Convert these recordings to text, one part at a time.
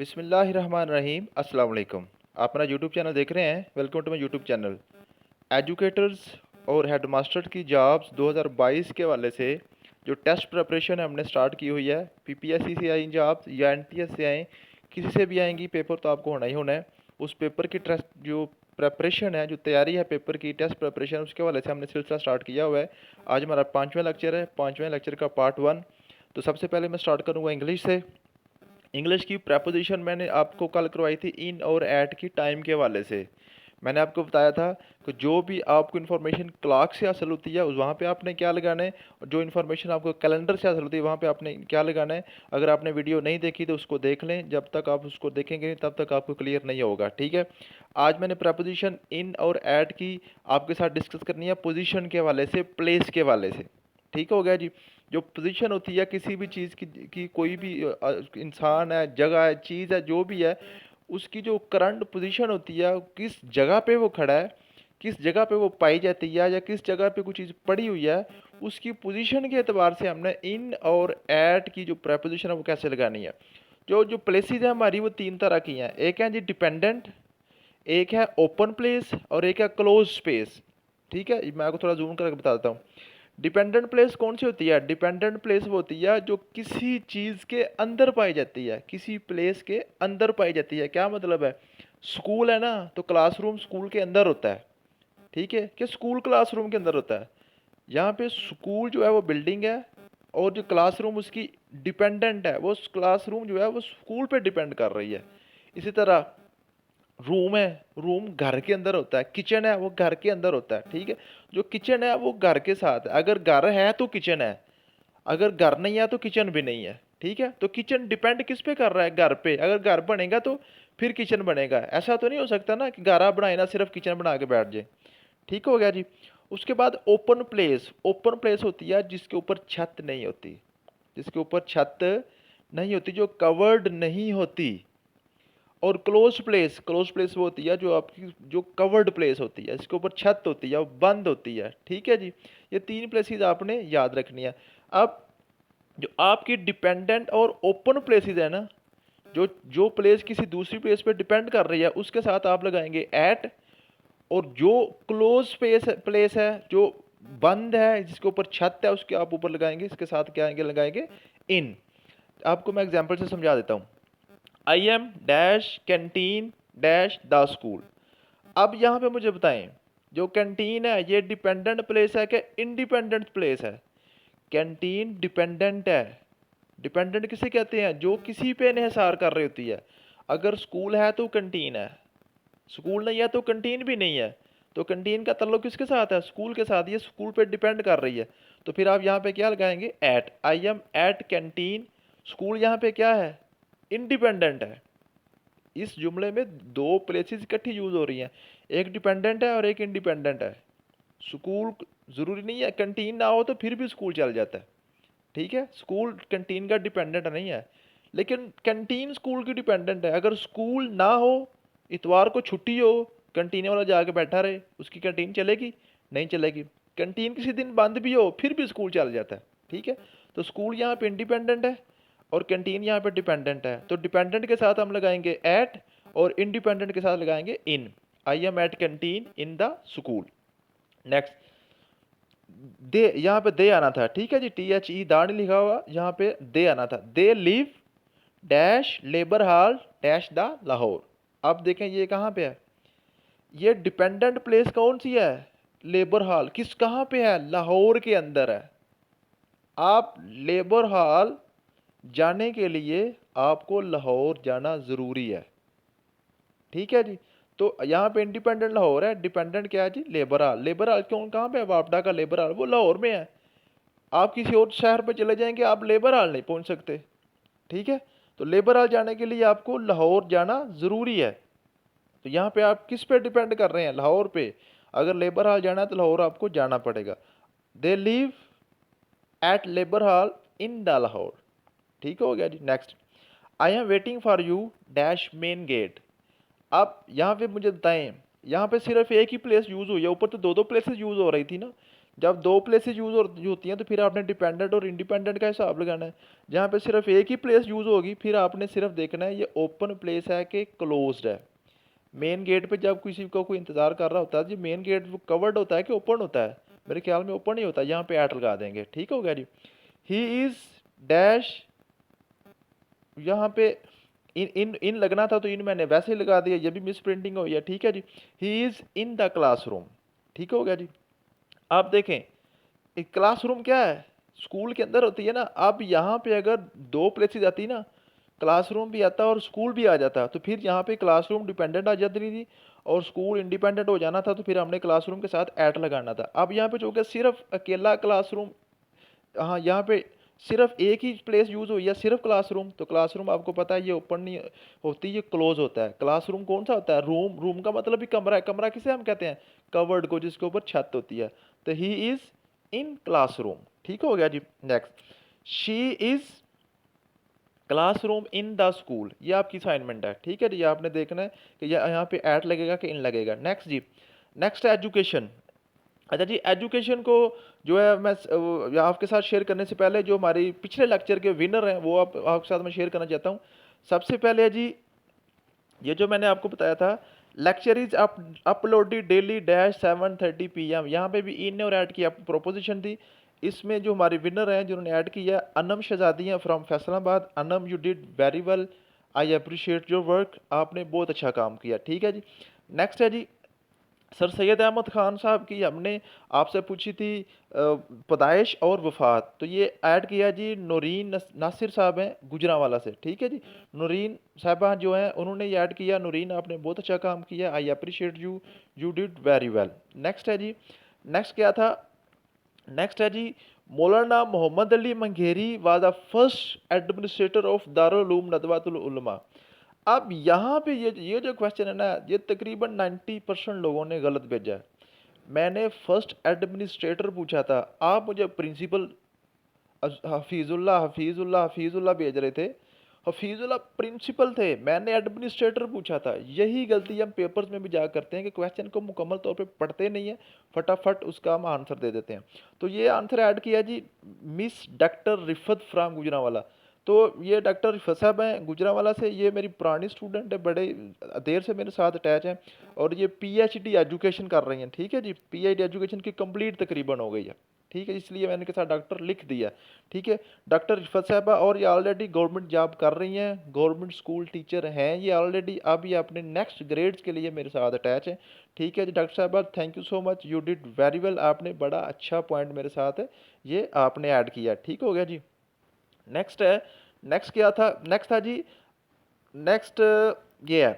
बिस्मिल्लाहिर्रहमानिर्रहीम अस्सलाम वालेकुम। आप मेरा यूट्यूब चैनल देख रहे हैं। Welcome to my YouTube channel. Educators और हेडमास्टर की जॉब्स 2022 के हवाले से जो टेस्ट प्रिपरेशन है हमने स्टार्ट की हुई है। पीपीएससी से आई जॉब्स या एनटीएस से आएँ, किसी से भी आएंगी, पेपर तो आपको होना ही होना है। उस पेपर की टेस्ट जो प्रिपरेशन है, जो तैयारी है पेपर की, टेस्ट प्रिपरेशन, उसके हवाले से हमने सिलसिला स्टार्ट किया हुआ है। आज हमारा 5वां लेक्चर है, 5वें लेक्चर का पार्ट 1। तो सबसे पहले मैं स्टार्ट करूँगा इंग्लिश से। इंग्लिश की प्रेपोजिशन मैंने आपको कल करवाई थी इन और एट की टाइम के हवाले से। मैंने आपको बताया था कि जो भी आपको इन्फॉर्मेशन क्लॉक से हासिल होती है उस वहाँ पे आपने क्या लगाना है, और जो इन्फॉर्मेशन आपको कैलेंडर से हासिल होती है वहाँ पे आपने क्या लगाना है। अगर आपने वीडियो नहीं देखी तो उसको देख लें, जब तक आप उसको देखेंगे नहीं तब तक आपको क्लियर नहीं होगा, ठीक है। आज मैंने प्रेपोजिशन इन और एट की आपके साथ डिस्कस करनी है पोजिशन के हवाले से, प्लेस के हवाले से, ठीक हो गया जी। जो पोजीशन होती है किसी भी चीज़ की कोई भी इंसान है, जगह है, चीज़ है, जो भी है, उसकी जो करंट पोजीशन होती है, किस जगह पे वो खड़ा है, किस जगह पे वो पाई जाती है, या किस जगह पे कुछ चीज़ पड़ी हुई है, उसकी पोजीशन के एतबार से हमने इन और एट की जो प्रेपोजिशन है वो कैसे लगानी है। जो जो प्लेसेस है हमारी वो 3 तरह की हैं। एक है जी डिपेंडेंट, एक है ओपन प्लेस, और एक है क्लोज स्पेस, ठीक है। मैं आपको थोड़ा जूम करके बता देता हूँ। डिपेंडेंट प्लेस कौन सी होती है? डिपेंडेंट प्लेस वो होती है जो किसी चीज़ के अंदर पाई जाती है, किसी प्लेस के अंदर पाई जाती है। क्या मतलब है? स्कूल है ना, तो क्लासरूम स्कूल के अंदर होता है, ठीक है, कि स्कूल क्लासरूम के अंदर होता है। यहाँ पे स्कूल जो है वो बिल्डिंग है, और जो क्लासरूम उसकी डिपेंडेंट है, वो क्लासरूम जो है वो स्कूल पे डिपेंड कर रही है। इसी तरह रूम है, रूम घर के अंदर होता है। किचन है, वो घर के अंदर होता है, ठीक है। जो किचन है वो घर के साथ है। अगर घर है तो किचन है, अगर घर नहीं है तो किचन भी नहीं है, ठीक है। तो किचन डिपेंड किस पे कर रहा है? घर पे। अगर घर बनेगा तो फिर किचन बनेगा। ऐसा तो नहीं हो सकता ना कि घर आप बनाए ना सिर्फ किचन बना के बैठ जाए, ठीक हो गया जी। उसके बाद ओपन प्लेस। ओपन प्लेस होती है जिसके ऊपर छत नहीं होती, जिसके ऊपर छत नहीं होती, जो कवर्ड नहीं होती। और क्लोज प्लेस, क्लोज प्लेस वो होती है जो आपकी जो कवर्ड प्लेस होती है, इसके ऊपर छत होती है, वो बंद होती है, ठीक है जी। ये 3 प्लेसेस आपने याद रखनी है। अब जो आपकी डिपेंडेंट और ओपन प्लेसेस है ना, जो जो प्लेस किसी दूसरी प्लेस पे डिपेंड कर रही है, उसके साथ आप लगाएंगे एट। और जो क्लोज स्पेस प्लेस है, जो बंद है, जिसके ऊपर छत है, उसके आप ऊपर लगाएंगे, इसके साथ क्या आएंगे? लगाएंगे इन। आपको मैं एग्जांपल से समझा देता हूँ। I am dash canteen dash the school. अब यहाँ पे मुझे बताएं, जो कैंटीन है ये डिपेंडेंट प्लेस है कि इंडिपेंडेंट प्लेस है? कैंटीन डिपेंडेंट है। डिपेंडेंट किसे कहते हैं? जो किसी पे इन्हिसार कर रही होती है। अगर स्कूल है तो कैंटीन है, स्कूल नहीं है तो कैंटीन भी नहीं है। तो कैंटीन का ताल्लुक किसके साथ है? स्कूल के साथ। ये स्कूल पे डिपेंड कर रही है। तो फिर आप यहाँ पे क्या लगाएंगे? At. I am at canteen. School यहाँ पे क्या है? इंडिपेंडेंट है। इस जुमले में 2 प्लेसेस इकट्ठी यूज हो रही हैं, एक डिपेंडेंट है और एक इंडिपेंडेंट है। स्कूल जरूरी नहीं है, कैंटीन ना हो तो फिर भी स्कूल चल जाता है, ठीक है। स्कूल कैंटीन का डिपेंडेंट नहीं है, लेकिन कैंटीन स्कूल की डिपेंडेंट है। अगर स्कूल ना हो, इतवार को छुट्टी हो, कैंटीन वाला जाके बैठा रहे, उसकी कैंटीन चलेगी? नहीं चलेगी। कैंटीन किसी दिन बंद भी हो फिर भी स्कूल चल जाता है, ठीक है। तो स्कूल यहाँ पे इंडिपेंडेंट है और कैंटीन यहाँ पे डिपेंडेंट है। तो डिपेंडेंट के साथ हम लगाएंगे एट, और इंडिपेंडेंट के साथ लगाएंगे in. I am at canteen in the school. Next, they, यहाँ पे दे आना था, ठीक है जी। THE दा नहीं लिखा हुआ, यहाँ पे दे आना था। They live dash labour hall dash the Lahore. अब देखें ये कहाँ पे है? ये डिपेंडेंट प्लेस कौन सी है? Labour hall. किस कहाँ पे है? लाहौर के अंदर है। आप लेबर हॉल जाने के लिए आपको लाहौर जाना ज़रूरी है, ठीक है जी। तो यहाँ पे इंडिपेंडेंट लाहौर है, डिपेंडेंट क्या है जी? Labour hall. लेबर हॉल कौन कहाँ पे है? वापडा का लेबर हॉल वो लाहौर में है। आप किसी और शहर पे चले जाएंगे, आप लेबर हॉल नहीं पहुँच सकते, ठीक है। तो लेबर हॉल जाने के लिए आपको लाहौर जाना ज़रूरी है। तो यहाँ पे आप किस पे डिपेंड कर रहे हैं? लाहौर पे। अगर लेबर हॉल जाना है तो लाहौर आपको जाना पड़ेगा। They live at labour hall in the Lahore, ठीक हो गया जी। Next, I am waiting for you dash main gate. अब यहाँ पे मुझे बताएं, यहाँ पे सिर्फ एक ही प्लेस यूज हुई है, ऊपर तो 2 प्लेसेस यूज हो रही थी ना। जब दो प्लेसेस यूज़ होती हैं तो फिर आपने डिपेंडेंट और इंडिपेंडेंट का हिसाब लगाना है। जहाँ पे सिर्फ एक ही प्लेस यूज़ होगी फिर आपने सिर्फ देखना है ये ओपन प्लेस है कि क्लोज्ड है। मेन गेट पे जब किसी को कोई इंतज़ार कर रहा होता है जी, मेन गेट वो कवर्ड होता है कि ओपन होता है? मेरे ख्याल में ओपन ही होता है। यहाँ पे एट लगा देंगे, ठीक हो गया जी। ही इज़ डैश, यहाँ पे इन इन इन लगना था तो इन मैंने वैसे ही लगा दिया, ये भी मिस प्रिंटिंग हो गया, ठीक है जी। He is in the classroom, ठीक हो गया जी। आप देखें एक क्लासरूम क्या है, स्कूल के अंदर होती है ना। अब यहाँ पे अगर दो प्लेसेस आती ना, क्लासरूम भी आता और स्कूल भी आ जाता, तो फिर यहाँ पे क्लासरूम डिपेंडेंट आ जाती थी और स्कूल इंडिपेंडेंट हो जाना था, तो फिर हमने क्लासरूम के साथ एट लगाना था। अब यहाँ पे जो कि सिर्फ अकेला क्लासरूम, हाँ यहाँ पे सिर्फ एक ही प्लेस यूज़ हुई है, सिर्फ क्लासरूम। तो क्लासरूम आपको पता है ये ओपन नहीं होती, ये क्लोज होता है। क्लासरूम कौन सा होता है? रूम। रूम का मतलब भी कमरा है। कमरा किसे हम कहते हैं? कवर्ड को, जिसके ऊपर छत होती है। तो ही इज़ इन क्लासरूम, ठीक हो गया जी। Next, she is classroom in the school, ये आपकी असाइनमेंट है, ठीक है जी। आपने देखना है कि यहाँ पे एट लगेगा कि इन लगेगा। नेक्स्ट जी, नेक्स्ट एजुकेशन। अच्छा जी, एजुकेशन को जो है मैं आपके साथ शेयर करने से पहले जो हमारी पिछले लेक्चर के विनर हैं वो आपके साथ मैं शेयर करना चाहता हूँ। सबसे पहले है जी, ये जो मैंने आपको बताया था, lecture is uploaded daily dash 7:30 PM, यहाँ पे भी इन ने और ऐड किया प्रोपोजिशन थी। इसमें जो हमारे विनर हैं जिन्होंने ऐड किया, अनम शहजादी हैं from Faisalabad. Anam, you did very well, I appreciate your work, आपने बहुत अच्छा काम किया, ठीक है जी। नेक्स्ट है जी, सर सैयद अहमद ख़ान साहब की हमने आपसे पूछी थी पैदाइश और वफ़ात, तो ये ऐड किया जी नूरीन नासिर साहब हैं गुजरांवाला से, ठीक है जी। नूरीन साहबा जो हैं उन्होंने ये ऐड किया। नूरीन, आपने बहुत अच्छा काम किया, I appreciate you, you did very well. Next है जी, नेक्स्ट क्या था? नेक्स्ट है जी, Maulana Mohammad Ali Mungeri was the first administrator of Darul Uloom Nadwatul Ulama. अब यहाँ पे ये जो क्वेश्चन है ना, ये तकरीबन 90% लोगों ने गलत भेजा है। मैंने फर्स्ट एडमिनिस्ट्रेटर पूछा था, आप मुझे प्रिंसिपल हफीजुल्लाह हफीजुल्लाह हफीजुल्लाह भेज रहे थे। हफीजुल्लाह प्रिंसिपल थे, मैंने एडमिनिस्ट्रेटर पूछा था। यही गलती हम पेपर्स में भी जा करते हैं कि क्वेश्चन को मुकम्मल तौर पे पढ़ते नहीं है, फटाफट उसका हम आंसर दे देते हैं। तो ये आंसर ऐड किया जी miss doctor Rifat from Gujranwala. तो ये डॉक्टर रिफत साहब हैं गुजरांवाला से, ये मेरी पुरानी स्टूडेंट है, बड़े देर से मेरे साथ अटैच हैं और ये पीएचडी एजुकेशन कर रही हैं, ठीक है जी। पीएचडी एजुकेशन की कंप्लीट तकरीबन हो गई है, ठीक है, इसलिए मैंने के साथ डॉक्टर लिख दिया, ठीक है। डॉक्टर रिफत साहबा, और ये ऑलरेडी गवर्नमेंट जॉब कर रही हैं, गवर्नमेंट स्कूल टीचर हैं ये ऑलरेडी। अब ये अपने नेक्स्ट ग्रेड्स के लिए मेरे साथ अटैच हैं, ठीक है जी। डॉक्टर साहबा thank you so much, you did very well, आपने बड़ा अच्छा पॉइंट मेरे साथ है ये आपने ऐड किया, ठीक हो गया जी। नेक्स्ट है, नेक्स्ट क्या था? नेक्स्ट था जी, नेक्स्ट ये है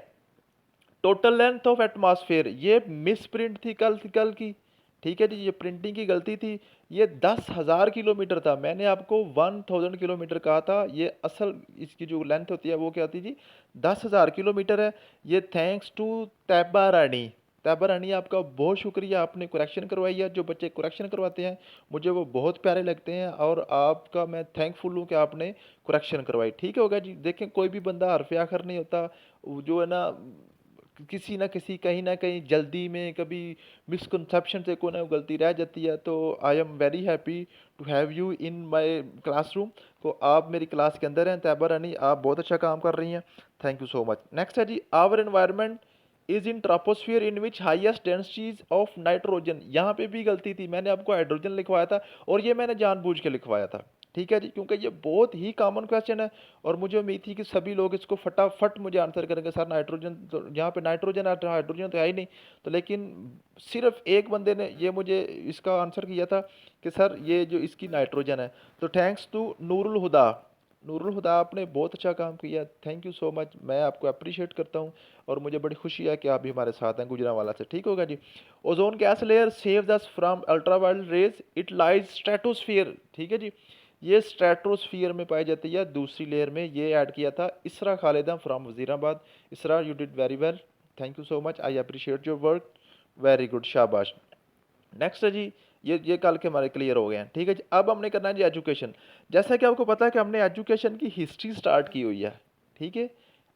टोटल लेंथ ऑफ एटमॉस्फेयर। ये मिस प्रिंट थी कल की, ठीक है जी, ये प्रिंटिंग की गलती थी। ये 10,000 किलोमीटर था, मैंने आपको 1000 किलोमीटर कहा था। ये असल इसकी जो लेंथ होती है वो क्या होती जी, 10,000 किलोमीटर है। ये थैंक्स टू तैबा रानी। तैबा रानी, आपका बहुत शुक्रिया, आपने करेक्शन करवाई है। जो बच्चे करेक्शन करवाते हैं मुझे वो बहुत प्यारे लगते हैं और आपका मैं थैंकफुल हूँ कि आपने करेक्शन करवाई, ठीक होगा जी। देखें कोई भी बंदा हरफ आखर नहीं होता, वो जो है ना किसी ना किसी कहीं ना कहीं जल्दी में कभी मिसकंसेप्शन से कोई ना गलती रह जाती है। तो I am very happy to have you in my classroom. तो आप मेरी क्लास के अंदर हैं तैबा रानी, आप बहुत अच्छा काम कर रही हैं, thank you so much. Next है जी, our environment is in troposphere in which highest densities of nitrogen. यहाँ पे भी गलती थी, मैंने आपको हाइड्रोजन लिखवाया था और ये मैंने जानबूझ के लिखवाया था, ठीक है जी, क्योंकि ये बहुत ही कॉमन क्वेश्चन है और मुझे उम्मीद थी कि सभी लोग इसको फटाफट मुझे आंसर करेंगे। सर नाइट्रोजन तो यहाँ पे नाइट्रोजन हाइड्रोजन तो है ही नहीं। तो लेकिन सिर्फ एक बंदे ने ये मुझे इसका आंसर किया था कि सर ये जो इसकी नाइट्रोजन है। तो थैंक्स टू नूरुल हुदा। नूरुल हुदा, आपने बहुत अच्छा काम किया, थैंक यू सो मच, मैं आपको अप्रिशिएट करता हूँ और मुझे बड़ी खुशी है कि आप भी हमारे साथ हैं गुजरांवाला से, ठीक होगा जी। Ozone gas layer saves us from ultraviolet rays, it lies stratosphere, ठीक है जी। ये स्ट्रेटोस्फीयर में पाई जाती है दूसरी लेयर में। ये ऐड किया था इसरा खालिदा फ्रॉम वजीराबाद। इसरा, you did very well, thank you so much, I appreciate your work, very good, शाबाश। नेक्स्ट है जी, ये कल के हमारे क्लियर हो गए हैं, ठीक है जी। अब हमने करना है जी एजुकेशन। जैसा कि आपको पता है कि हमने एजुकेशन की हिस्ट्री स्टार्ट की हुई है, ठीक है।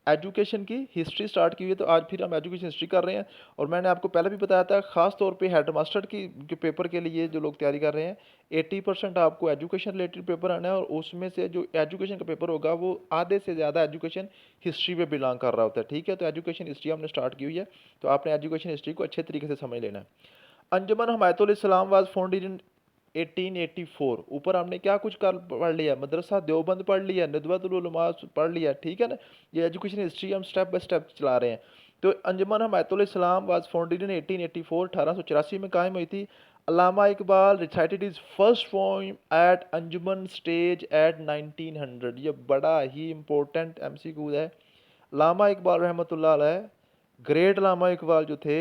एजुकेशन की हिस्ट्री स्टार्ट की हुई है, तो आज फिर हम एजुकेशन हिस्ट्री कर रहे हैं। और मैंने आपको पहले भी बताया था, ख़ास तौर पे हेड मास्टर की जो पेपर के लिए जो लोग तैयारी कर रहे हैं, 80% आपको एजुकेशन रिलेटेड पेपर आना है, और उसमें से जो एजुकेशन का पेपर होगा वो आधे से ज़्यादा एजुकेशन हिस्ट्री पे बिलोंग कर रहा होता है। ठीक है, तो एजुकेशन हिस्ट्री हमने स्टार्ट की हुई है, तो आपने एजुकेशन हिस्ट्री को अच्छे तरीके से समझ लेना है। अंजुमन हमायतुल इस्लाम वाज फाउंडेड इन 1884। ऊपर हमने क्या कुछ कर पढ़ लिया, मदरसा देवबंद पढ़ लिया, नदवतुल उलमा पढ़ लिया, ठीक है ना। ये एजुकेशन हिस्ट्री हम स्टेप बाय स्टेप चला रहे हैं। तो अंजुमन हमायतुल इस्लाम वाज फाउंडेड इन 1884, 1884 में कायम हुई थी। Allama Iqbal recited his first poem at Anjuman stage at 1900। ये बड़ा ही इंपॉर्टेंट एमसीक्यू है। अल्लामा इकबाल रहमतुल्लाह अलैह, ग्रेट अल्लामा इकबाल जो थे,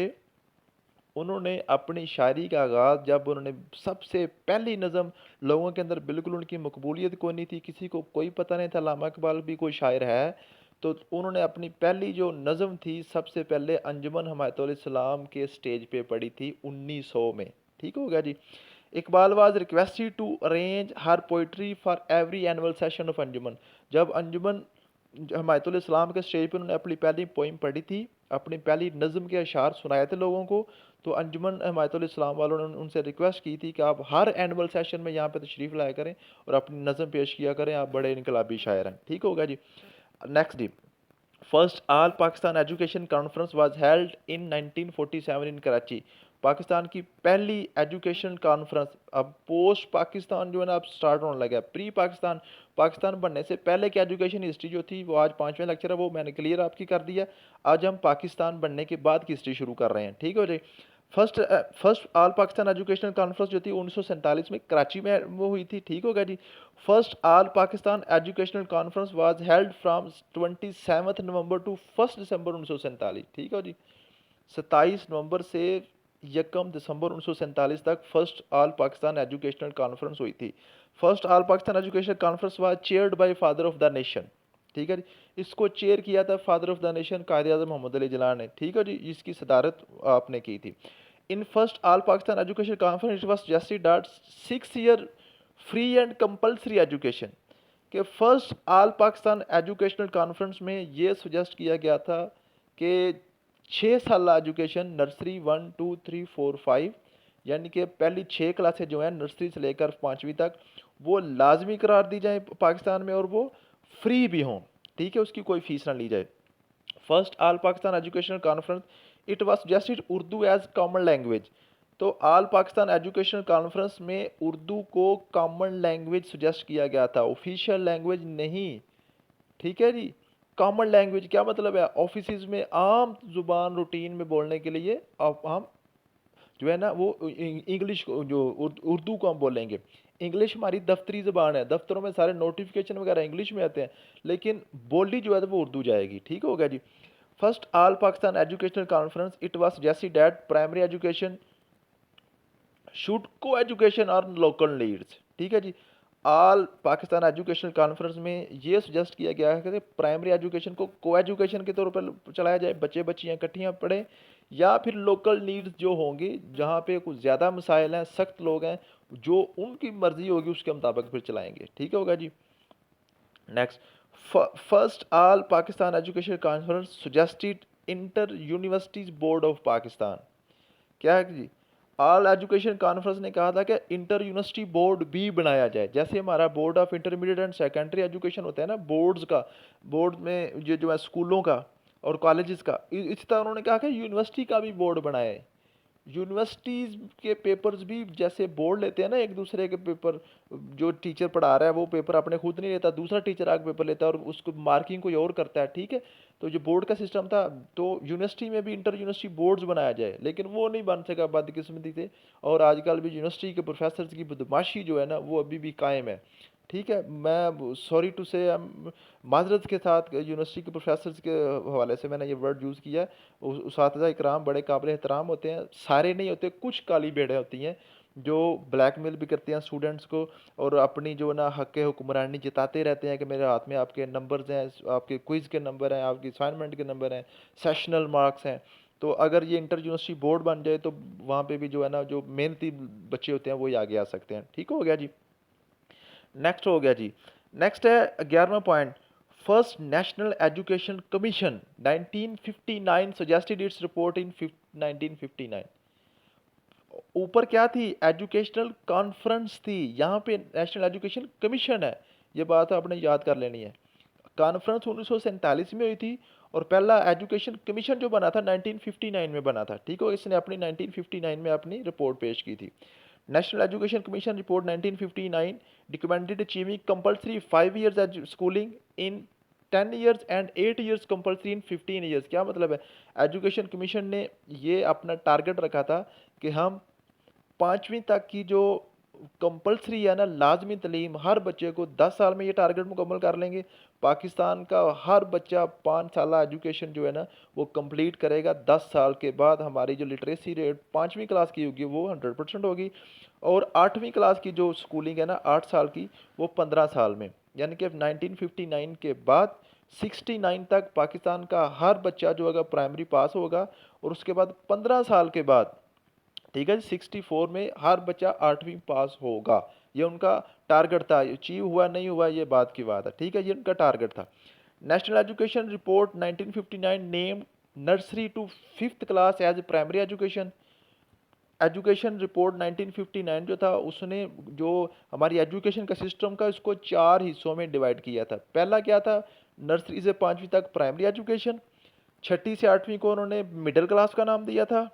उन्होंने अपनी शायरी का आगाज़ जब उन्होंने सबसे पहली नज़म, लोगों के अंदर बिल्कुल उनकी मकबूलियत कोई नहीं थी, किसी को कोई पता नहीं था अल्लामा इकबाल भी कोई शायर है, तो उन्होंने अपनी पहली जो नज़म थी सबसे पहले अंजुमन हमायतुल इस्लाम के स्टेज पे पढ़ी थी 1900 में। ठीक हो गया जी। Iqbal was requested to arrange her poetry for every annual session of Anjuman. जब अंजुमन हमायतुल इस्लाम के स्टेज पर उन्होंने अपनी पहली पोइम पढ़ी थी, अपनी पहली नज़म के अशार सुनाए थे लोगों को, तो अंजुमन हमायतुल इस्लाम वालों ने उनसे रिक्वेस्ट की थी कि आप हर एनुअल सेशन में यहाँ पे तशरीफ़ लाया करें और अपनी नज़म पेश किया करें, आप बड़े इनकलाबी शायर हैं। ठीक होगा जी। नेक्स्ट जी, first all Pakistan education conference was held in 1947 इन कराची। पाकिस्तान की पहली एजुकेशन कॉन्फ्रेंस, अब पोस्ट पाकिस्तान जो है ना अब स्टार्ट होने लगा है। प्री पाकिस्तान, पाकिस्तान बनने से पहले की एजुकेशन हिस्ट्री जो थी वो आज 5वें लेक्चर है वो मैंने क्लियर आपकी कर दिया। आज हम पाकिस्तान बनने के बाद की हिस्ट्री शुरू कर रहे हैं। ठीक हो जी। First all Pakistan educational conference जो थी 1947 में कराची में वो हुई थी। ठीक होगा जी। First all Pakistan educational conference was held from 27 November to 1 दिसंबर 1947। ठीक है जी। 27 नवंबर से 1 दिसंबर 1947 तक first all Pakistan educational conference हुई थी। First all Pakistan educational conference was chaired by father of the nation. ठीक है जी। इसको चेयर किया था father of the nation Quaid Azam Mohammad Ali Jinnah ने। ठीक है जी। इसकी सदारत आपने की थी। In first all Pakistan education conference it was suggested that 6 year free and compulsory education, कि first all Pakistan educational conference में ये सजेस्ट किया गया था कि 6 साल एजुकेशन, नर्सरी 1 2 3 4 5, यानी कि पहली 6 क्लासें जो हैं नर्सरी से लेकर 5वीं तक, वो लाजमी करार दी जाए पाकिस्तान में, और वो फ्री भी हों। ठीक है, उसकी कोई फीस ना ली जाए। First all Pakistan educational conference it was suggested Urdu as common language. तो ऑल पाकिस्तान एजुकेशनल कॉन्फ्रेंस में उर्दू को कॉमन लैंग्वेज सजेस्ट किया गया था, ऑफिशियल लैंग्वेज नहीं। ठीक है जी। कॉमन लैंग्वेज क्या मतलब है, ऑफिस में आम जुबान रूटीन में बोलने के लिए अब हम जो है ना वो इंग्लिश जो उर्दू को हम बोलेंगे। इंग्लिश हमारी दफ्तरी ज़बान है, दफ्तरों में सारे नोटिफिकेशन वगैरह इंग्लिश में आते हैं, लेकिन बोली जो है वो उर्दू जाएगी। ठीक हो गया जी। First all Pakistan educational conference it was जैसी डैट प्राइमरी एजुकेशन शुड को एजुकेशन और लोकल नीड्स। ठीक है जी। ऑल पाकिस्तान एजुकेशनल कॉन्फ्रेंस में ये सजेस्ट किया गया है कि प्राइमरी एजुकेशन को एजुकेशन के तौर पर चलाया जाए, बच्चे बच्चियाँ इकट्ठियाँ पढ़ें, या फिर लोकल नीड्स जो होंगी जहाँ पे कुछ ज़्यादा मसाइल हैं, सख्त लोग हैं, जो उनकी मर्ज़ी होगी उसके मुताबिक फिर चलाएंगे। ठीक होगा जी। Next, first all Pakistan education conference suggested inter universities board of Pakistan. क्या है जी, ऑल एजुकेशन कॉन्फ्रेंस ने कहा था कि इंटर यूनिवर्सिटी बोर्ड भी बनाया जाए। जैसे हमारा board of intermediate and secondary education होता है ना, बोर्ड्स का, बोर्ड में ये जो है स्कूलों का और कॉलेजेस का, इसी तरह उन्होंने कहा कि यूनिवर्सिटी का भी बोर्ड बनाए। यूनिवर्सिटीज़ के पेपर्स भी जैसे बोर्ड लेते हैं ना एक दूसरे के पेपर, जो टीचर पढ़ा रहा है वो पेपर अपने खुद नहीं लेता, दूसरा टीचर आके पेपर लेता है और उसको मार्किंग कोई और करता है। ठीक है, तो जो बोर्ड का सिस्टम था, तो यूनिवर्सिटी में भी इंटर यूनिवर्सिटी बोर्ड्स बनाया जाए, लेकिन वो नहीं बन सका बदकिस्मती से, और आजकल भी यूनिवर्सिटी के प्रोफेसर्स की बदमाशी जो है ना वो अभी भी कायम है। ठीक है, मैं सॉरी टू से माजरत के साथ यूनिवर्सिटी के प्रोफेसर्स के हवाले से मैंने ये वर्ड यूज़ किया है। उसातिज़ा इकराम बड़े काबिल एहतराम होते हैं, सारे नहीं होते, कुछ काली भेड़ें होती हैं जो ब्लैकमेल भी करती हैं स्टूडेंट्स को, और अपनी जो ना हक़ हुक्मरानी जताते रहते हैं कि मेरे हाथ में आपके नंबर्स हैं, आपके क्विज़ के नंबर हैं, आपकी असाइनमेंट के नंबर हैं, सेशनल मार्क्स हैं। तो अगर ये इंटर यूनिवर्सिटी बोर्ड बन जाए तो वहाँ पे भी जो है ना जो मेहनती बच्चे होते हैं वही आगे आ सकते हैं। ठीक हो गया जी। नेक्स्ट हो गया जी। नेक्स्ट है 11वां point, First National Education Commission 1959 suggested its report in 1959. ऊपर क्या थी, एजुकेशनल कॉन्फ्रेंस थी, यहाँ पे नेशनल एजुकेशन कमीशन है। ये बात आपने याद कर लेनी है। कॉन्फ्रेंस 1947 में हुई थी और पहला एजुकेशन कमीशन जो बना था 1959 में बना था। ठीक हो, इसने अपनी 1959 में अपनी रिपोर्ट पेश की थी। National education commission report 1959 recommended achieving compulsory 5 years schooling in 10 years and 8 years compulsory in 15 years. क्या मतलब है, एजुकेशन कमीशन ने ये अपना टारगेट रखा था कि हम 5वीं तक की जो कंपल्सरी है ना, लाजमी तलीम, हर बच्चे को 10 साल में ये टारगेट मुकम्मल कर लेंगे। पाकिस्तान का हर बच्चा 5 साल एजुकेशन जो है ना वो कंप्लीट करेगा। 10 साल के बाद हमारी जो लिटरेसी रेट 5वीं क्लास की होगी वो 100% होगी, और 8वीं क्लास की जो स्कूलिंग है ना 8 साल की, वो 15 साल में। यानी कि 1959 के बाद 69 तक पाकिस्तान का हर बच्चा जो अगर प्राइमरी पास होगा, और उसके बाद 15 साल के बाद, ठीक है, 64 में हर बच्चा 8वीं पास होगा। ये उनका टारगेट था। अचीव हुआ नहीं हुआ ये बात की बात है, ठीक है, ये उनका टारगेट था। National education report 1959 named nursery to 5th class as primary education. Education report 1959 जो था उसने जो हमारी एजुकेशन का सिस्टम का इसको 4 हिस्सों में डिवाइड किया था। पहला क्या था, नर्सरी से 5वीं तक प्राइमरी एजुकेशन, 6ठी से 8वीं को उन्होंने मिडिल क्लास का नाम दिया था।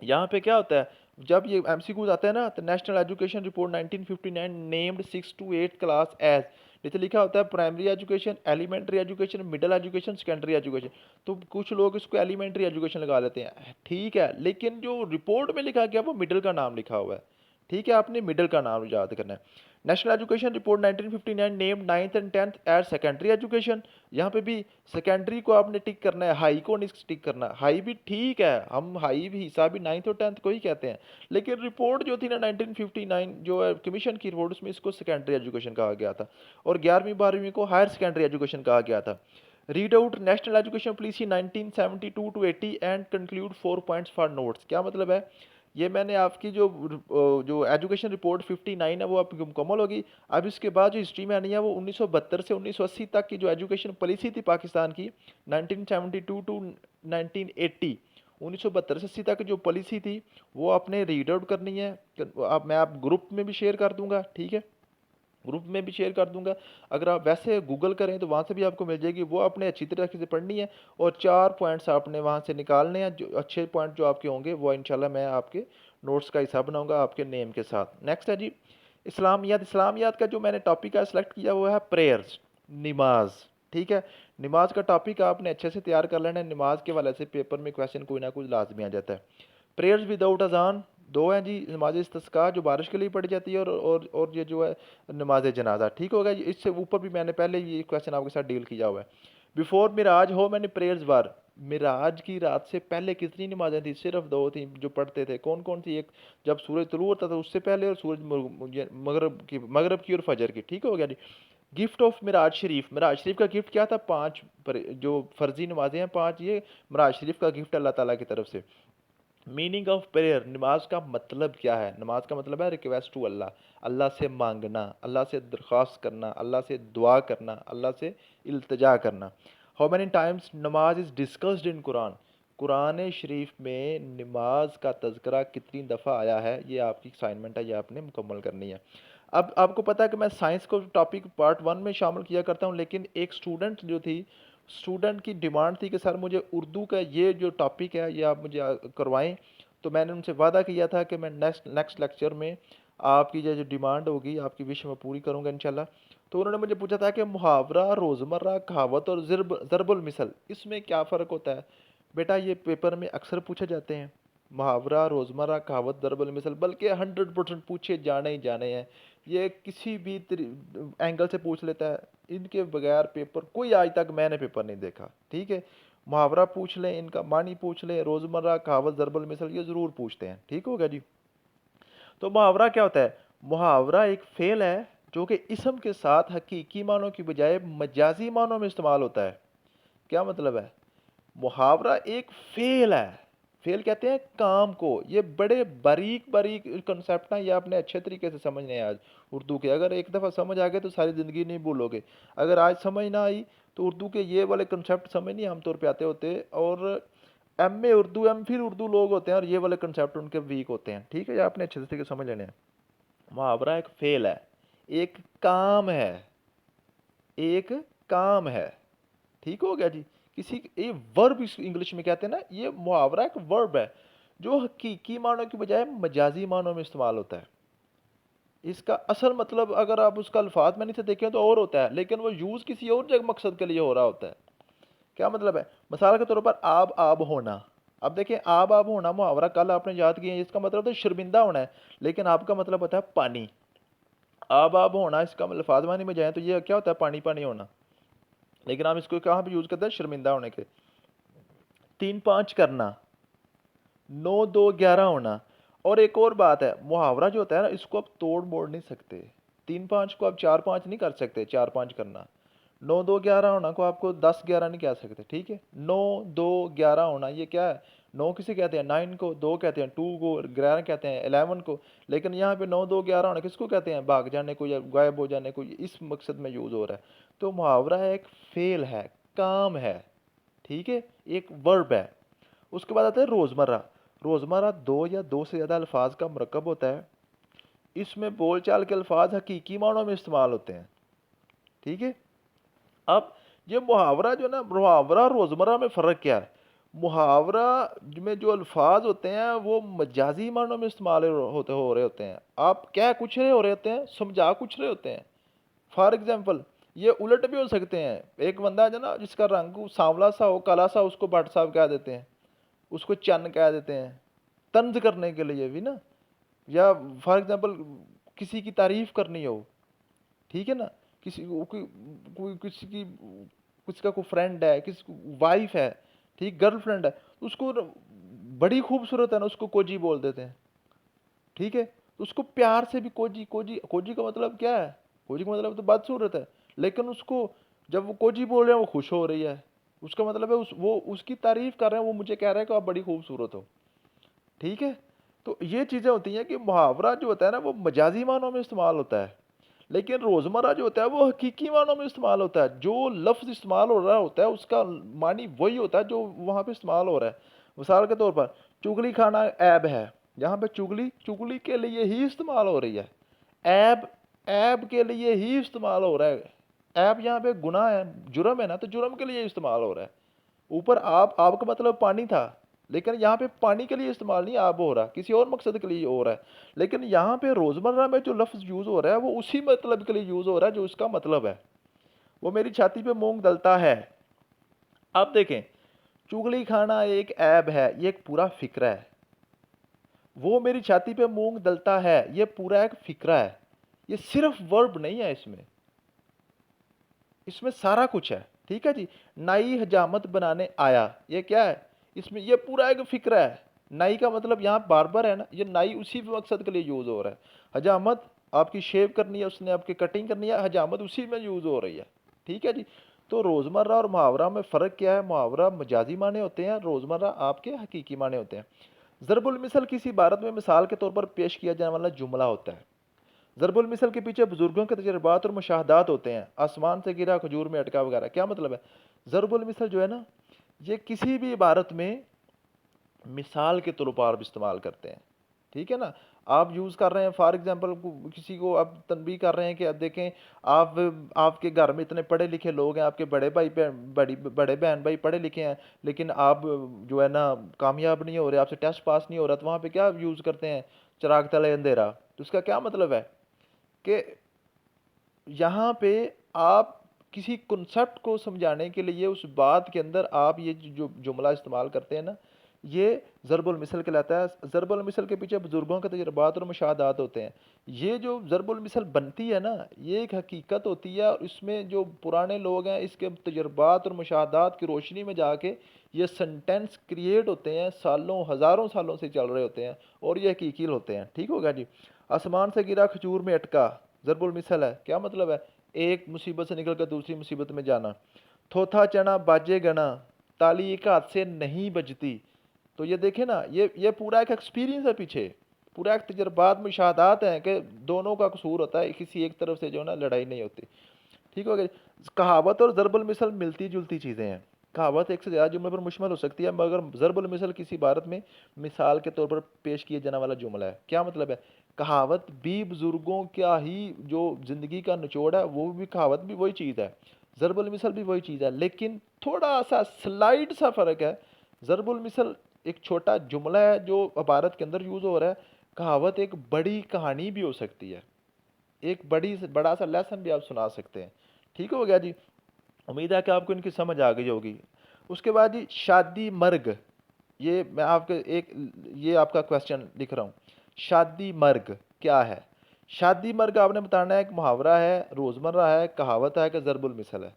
यहाँ पे क्या होता है, जब ये एमसीक्यूज आते हैं ना, तो national education report 1959 named 6 to 8 class as, जैसे लिखा होता है primary education, elementary education, middle education, secondary education. तो कुछ लोग इसको एलिमेंट्री एजुकेशन लगा लेते हैं, ठीक है, लेकिन जो रिपोर्ट में लिखा गया वो मिडिल का नाम लिखा हुआ है। ठीक है, आपने मिडिल का नाम याद करना है। National education report 1959 named 9th and 10th as secondary education. यहाँ पे भी सेकेंडरी को आपने टिक करना है, हाई को नहीं टिक करना। हाई भी ठीक है, हम हाई भी हिस्सा भी 9th और 10th को ही कहते हैं, लेकिन रिपोर्ट जो थी ना 1959 जो है कमीशन की रिपोर्ट, उसमें इसको सेकेंडरी एजुकेशन कहा गया था, और 11वीं 12वीं को हायर सेकेंडरी एजुकेशन कहा गया था। Read out national education policy 1972 to 80 and conclude 4 points for notes. क्या मतलब है, ये मैंने आपकी जो एजुकेशन रिपोर्ट 59 है वो आपकी मुकम्मल होगी। अब इसके बाद जो हिस्ट्री में आनी है वो 1972 से 1980 तक की जो एजुकेशन पॉलिसी थी पाकिस्तान की, 1972 to 1980, 1972 से 80 तक जो पॉलिसी थी वो आपने रीड आउट करनी है। अब मैं आप ग्रुप में भी शेयर कर दूंगा, ठीक है, ग्रुप में भी शेयर कर दूंगा। अगर आप वैसे गूगल करें तो वहाँ से भी आपको मिल जाएगी, वो आपने अच्छी तरीके से पढ़नी है, और 4 पॉइंट्स आपने वहाँ से निकालने हैं। जो अच्छे पॉइंट जो आपके होंगे वो इंशाल्लाह मैं आपके नोट्स का हिसाब बनाऊंगा आपके नेम के साथ। नेक्स्ट है जी इस्लामियात। इस्लामियात का जो मैंने टॉपिक है सेलेक्ट किया वो है प्रेयर्स, नमाज। ठीक है, नमाज का टॉपिक आपने अच्छे से तैयार कर लेना है। नमाज के वाले से पेपर में क्वेश्चन कोई ना कोई लाजमी आ जाता है। प्रेयर्स विदाउट अजान दो हैं जी, नमाज इस्तिस्का जो बारिश के लिए पढ़ी जाती है, और ये जो है नमाज जनाजा। ठीक होगा, इससे ऊपर भी मैंने पहले ये क्वेश्चन आपके साथ डील किया हुआ है। बिफोर मिराज हो मैंने प्रेयर्स बार, मिराज की रात से पहले कितनी नमाजें थी, सिर्फ 2 थी जो पढ़ते थे। कौन कौन सी, एक जब सूरज तुलू होता था उससे पहले, और सूरज मगरब की और फजर की। ठीक हो गया जी। गिफ्ट ऑफ मिराज शरीफ, मिराज शरीफ का गिफ्ट क्या था, 5 जो फर्जी नमाजें हैं 5, ये मिराज शरीफ का गिफ्ट अल्लाह ताला की तरफ से। मीनिंग ऑफ प्रेयर, नमाज का मतलब क्या है, नमाज का मतलब है रिक्वेस्ट टू अल्लाह, अल्लाह से मांगना, अल्लाह से दरख्वास्त करना, अल्लाह से दुआ करना, अल्लाह से इल्तिजा करना। How many times namaz is discussed in Quran, Quran शरीफ में नमाज का तज़करा कितनी दफ़ा आया है, ये आपकी असाइनमेंट है, ये आपने मुकम्मल करनी है। अब आपको पता है कि मैं साइंस को टॉपिक पार्ट 1 में शामिल किया करता हूँ, लेकिन एक स्टूडेंट जो थी, स्टूडेंट की डिमांड थी कि सर मुझे उर्दू का ये जो टॉपिक है ये आप मुझे करवाएं। तो मैंने उनसे वादा किया था कि मैं नेक्स्ट नेक्स्ट लेक्चर में आपकी ये जो डिमांड होगी आपकी विश मैं पूरी करूंगा इंशाल्लाह। तो उन्होंने मुझे पूछा था कि मुहावरा, रोज़मर्रा, कहावत और ज़रबुल मिसल, इसमें क्या फ़र्क होता है। बेटा ये पेपर में अक्सर पूछे जाते हैं, मुहावरा, रोज़मर्रा, कहावत, ज़रबुल मिसल, बल्कि 100% पूछे जाने ही जाने हैं। ये किसी भी एंगल से पूछ लेता है, इनके बगैर पेपर कोई आज तक मैंने पेपर नहीं देखा। ठीक है, मुहावरा पूछ लें, इनका मानी पूछ लें, रोज़मर्रा, कहावत, ज़रबुल मिसल ये ज़रूर पूछते हैं। ठीक हो गया जी। तो मुहावरा क्या होता है, मुहावरा एक फेल है जो कि इसम के साथ हकीकी मानों की बजाय मजाजी मानों में इस्तेमाल होता है। क्या मतलब है, मुहावरा एक फेल है, फेल कहते हैं काम को। ये बड़े बारीक बारीक कंसेप्ट हैं, ये आपने अच्छे तरीके से समझने हैं आज उर्दू के। अगर एक दफ़ा समझ आ गए तो सारी ज़िंदगी नहीं भूलोगे। अगर आज समझ ना आई तो उर्दू के ये वाले कंसेप्ट समझ नहीं आमतौर पे आते होते। और एम ए उर्दू, एम फिर उर्दू लोग होते हैं और ये वाले कंसेप्ट उनके वीक होते हैं। ठीक है, ये आपने अच्छे तरीके से समझ लेने हैं। मुहावरा एक फेल है, एक काम है, एक काम है। ठीक हो गया जी। किसी ये वर्ब इंग्लिश में कहते हैं ना, ये मुहावरा एक वर्ब है जो हकीकी मानों की बजाय मजाजी मानों में इस्तेमाल होता है। इसका असल मतलब अगर आप उसका अल्फाज में नहीं से देखें तो और होता है, लेकिन वो यूज़ किसी और जगह मकसद के लिए हो रहा होता है। क्या मतलब है? मिसाल के तौर पर आब आब होना। अब देखिए, आब आब होना मुहावरा कल आपने याद किया, इसका मतलब तो शर्मिंदा होना है, लेकिन आपका मतलब होता है पानी। आब आब होना इसका अल्फाज मानी में जाए तो ये क्या होता है? पानी पानी होना। लेकिन हम इसको कहाँ पे यूज़ करते हैं? शर्मिंदा होने के। 3-5 करना, 9-2-11 होना। और एक और बात है, मुहावरा जो होता है ना, इसको आप तोड़ मोड़ नहीं सकते। 3-5 को आप 4-5 नहीं कर सकते, 4-5 करना। 9-2-11 होना को आपको 10-11 नहीं कह सकते। ठीक है, 9-2-11 होना ये क्या है? 9 किसे कहते हैं? 9 को। 2 कहते हैं 2 को, 11 कहते हैं 11 को। लेकिन यहाँ पे 9-2-11 होना किसको कहते हैं? भाग जाने को या गायब हो जाने को, इस मकसद में यूज़ हो रहा है। तो मुहावरा एक फेल है, काम है। ठीक है, एक वर्ब है। उसके बाद आता है रोज़मर्रा। रोज़मर्रा दो या दो से ज़्यादा अल्फाज का मरकब होता है। इसमें बोलचाल के अल्फाज हकीकी मानों में इस्तेमाल होते हैं। ठीक है, अब ये मुहावरा जो ना, मुहावरा रोज़मर्रा में फ़र्क क्या है? मुहावरा में जो अल्फाज होते हैं वो मजाजी मानों में इस्तेमाल हो रहे होते हैं। आप कह कुछ रहे हो रहे होते हैं, समझा कुछ रहे होते हैं। फॉर एग्जाम्पल, ये उलट भी हो सकते हैं। एक बंदा है ना जिसका रंग सांवला सा हो, काला सा, उसको भट्ट साहब कह देते हैं, उसको चन्न कह देते हैं, तंज करने के लिए भी ना। या फॉर एग्जांपल, किसी की तारीफ करनी हो, ठीक है ना, किसी कोई किसी की, किसी का कोई फ्रेंड है, किसी की वाइफ है, ठीक, गर्लफ्रेंड है, तो उसको बड़ी खूबसूरत है ना, उसको कोजी बोल देते हैं। ठीक है, तो उसको प्यार से भी कोजी कोजी, कोजी का मतलब क्या है? कोजी का मतलब तो बदसूरत है, लेकिन उसको जब वो कोजी बोल रहे हैं वो खुश हो रही है। उसका मतलब है वो उसकी तारीफ कर रहे हैं, वो मुझे कह रहा है कि आप बड़ी खूबसूरत हो। ठीक है, तो ये चीज़ें होती हैं कि मुहावरा जो होता है ना वो मजाजी मानों में इस्तेमाल होता है, लेकिन रोज़मर्रा जो होता है वो हकीकी मानों में इस्तेमाल होता है। जो लफ्ज़ इस्तेमाल हो रहा होता है उसका मानी वही होता है जो वहाँ पे इस्तेमाल हो रहा है। मिसाल के तौर पर, चुगली खाना ऐब है। यहाँ पे चुगली चुगली के लिए ही इस्तेमाल हो रही है। ऐब ऐब के लिए ही इस्तेमाल हो रहा है। ऐब यहाँ पे गुनाह है, जुर्म है ना, तो जुर्म के लिए इस्तेमाल हो रहा है। ऊपर आप का मतलब पानी था, लेकिन यहाँ पे पानी के लिए इस्तेमाल नहीं आब हो रहा, किसी और मकसद के लिए हो रहा है। लेकिन यहाँ पे रोज़मर्रा में जो लफ्ज़ यूज़ हो रहा है वो उसी मतलब के लिए यूज़ हो रहा है जो उसका मतलब है। वो मेरी छाती पे मूंग दलता है। अब देखें, चुगली खाना एक ऐब है, ये एक पूरा फिक्रा है। वो मेरी छाती पे मूंग दलता है, ये पूरा एक फिक्रा है। ये सिर्फ वर्ब नहीं है, इसमें इसमें सारा कुछ है। ठीक है जी। नाई हजामत बनाने आया, ये क्या है? इसमें ये पूरा एक फिक्रा है। नाई का मतलब यहाँ बार्बर है ना, ये नाई उसी मकसद के लिए यूज़ हो रहा है। हजामत आपकी शेव करनी है, उसने आपकी कटिंग करनी है, हजामत उसी में यूज़ हो रही है। ठीक है जी। तो रोज़मर्रा और मुहावरा में फ़र्क क्या है? मुहावरा मजाजी माने होते हैं, रोज़मर्रा आपके हकीकी माने होते हैं। ज़रबुल मिसल किसी इबारत में मिसाल के तौर पर पेश किया जाने वाला जुमला होता है। ज़रबुल मिसल के पीछे बुजुर्गों के तजर्बात और मुशाहदात होते हैं। आसमान से गिरा, खजूर में अटका वगैरह। क्या मतलब है? ज़रबुल मिसल जो है ना, ये किसी भी इबारत में मिसाल के तौर पर इस्तेमाल करते हैं। ठीक है ना, आप यूज़ कर रहे हैं, फॉर एग्जांपल किसी को आप तनबीह कर रहे हैं कि अब देखें, आप आपके घर में इतने पढ़े लिखे लोग हैं, आपके बड़े भाई बड़े बहन भाई पढ़े लिखे हैं, लेकिन आप जो है ना कामयाब नहीं हो रहे, आपसे टेस्ट पास नहीं हो रहा, तो वहाँ पे क्या यूज़ करते हैं? चिराग तले अंधेरा। तो उसका क्या मतलब है कि यहाँ पे आप किसी कॉन्सेप्ट को समझाने के लिए उस बात के अंदर आप ये जो जुमला इस्तेमाल करते हैं ना, ये ज़रबुल मिसल कहलाता है। ज़रबुल मिसल के पीछे बुजुर्गों के तजर्बात और मुशाहदात होते हैं। ये जो ज़रबुल मिसल बनती है ना, ये एक हकीकत होती है, और इसमें जो पुराने लोग हैं इसके तजर्बात और मुशाहदात की रोशनी में जाके ये सेंटेंस क्रिएट होते हैं, सालों हज़ारों सालों से चल रहे होते हैं, और ये हकीकी होते हैं। ठीक होगा जी। आसमान से गिरा, खजूर में अटका, ज़रबुल मिसल है। क्या मतलब है? एक मुसीबत से निकल कर दूसरी मुसीबत में जाना। थोथा चना बाजे गना, ताली एक हाथ से नहीं बजती। तो ये देखें ना, ये पूरा एक एक्सपीरियंस है पीछे, पूरा एक तजर्बात मुशाहदात हैं कि दोनों का कसूर होता है, किसी एक तरफ से जो है ना लड़ाई नहीं होती। ठीक हो गया। कहावत और ज़रबुल मिसल मिलती जुलती चीज़ें हैं। कहावत एक से ज़्यादा जुमले पर मुश्तमिल हो सकती है, मगर ज़रबुल मिसल किसी इबारत में मिसाल के तौर पर पेश किए जाने वाला जुमला है। क्या मतलब है? कहावत भी बुज़ुर्गों का ही जो ज़िंदगी का निचोड़ है, वो भी कहावत भी वही चीज़ है, ज़रबुल मिसल भी वही चीज़ है, लेकिन थोड़ा सा स्लाइड सा फ़र्क है। ज़रबुल मिसल एक छोटा जुमला है जो इबारत के अंदर यूज़ हो रहा है, कहावत एक बड़ी कहानी भी हो सकती है, एक बड़ा सा लेसन भी आप सुना सकते हैं। ठीक हो गया जी। उम्मीद है कि आपको इनकी समझ आ गई होगी। उसके बाद जी शादी मर्ग, ये मैं आपके एक ये आपका क्वेश्चन लिख रहा हूँ। शादी मर्ग क्या है? शादी मर्ग आपने बताना है, एक मुहावरा है, रोज़मर्रा है, कहावत है कि ज़रबुल मिसल है।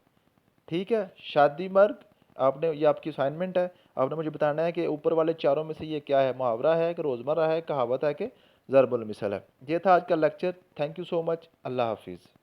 ठीक है, शादी मर्ग, आपने, ये आपकी असाइनमेंट है, आपने मुझे बताना है कि ऊपर वाले चारों में से ये क्या है, मुहावरा है कि रोज़मर्रा है, कहावत है कि ज़रबुल मिसल है। ये था आज का lecture. Thank you so much. Allah हाफिज़।